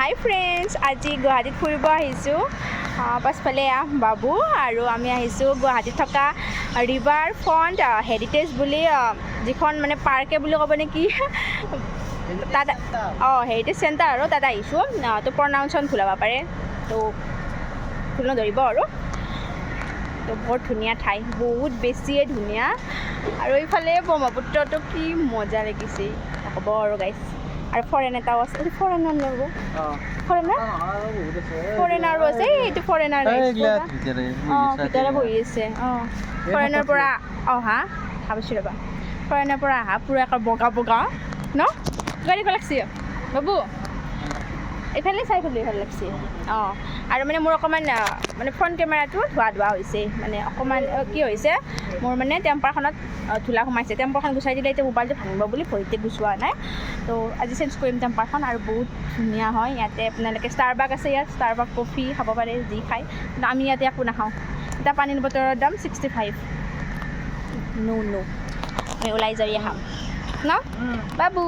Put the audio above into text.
হাই friends, আজি গুৱাহাটীত ফুৰিব আহিছোঁ। পাছফালে বাবু আৰু আমি আহিছোঁ গুৱাহাটীত থকা ৰিভাৰ ফ্ৰণ্ট হেৰিটেজ বুলি যিখন মানে পাৰ্কে বুলি ক'ব নেকি তাত হেৰিটেজ চেণ্টাৰ আৰু তাত আহিছোঁ। তো প্ৰনাউন্সন ভুল হ'ব পাৰে, তো ভুল নধৰিব আৰু। তো বহুত ধুনীয়া ঠাই, বহুত বেছিয়ে ধুনীয়া। আৰু এইফালে ব্ৰহ্মপুত্ৰটো কি মজা লাগিছে ক'ব আৰু গাইছ। আৰু ফৰেন এটাও আছে, ফৰেনাৰ নব ফৰেনাৰো আছে, এইটো ফৰেনাৰ ভিতৰে বহি আছে। ফৰেনৰ পৰা অহা ভাবিছোঁ ৰ'বা, ফৰেনৰ পৰা অহা পুৰা একে বগা বগা ন, গাড়ীখন লাগছে বাবু এইফালে চাই ফেলি ভাল লাগছে। আৰু মানে মোৰ অকণমান মানে ফ্ৰণ্ট কেমেৰাটো ধোৱা ধোৱা হৈছে, মানে অকণমান কি হৈছে মোৰ মানে টেম্পাৰখনত ধূলা সোমাইছে। টেম্পাৰখন গুচাই দিলে এতিয়া মোবাইলটো ভাঙিব বুলি ভৰিতে গুচোৱা নাই। তো আজি চেঞ্জ কৰিম টেম্পাৰখন। আৰু বহুত ধুনীয়া হয় ইয়াতে, আপোনালোকে ষ্টাৰবাক আছে ইয়াত, ষ্টাৰবাক কফি খাব পাৰে যি খায়, কিন্তু আমি ইয়াতে একো নাখাওঁ। এটা পানীৰ বটলৰ দাম 65। নো আমি ওলাই যাই খাম ন বাবু।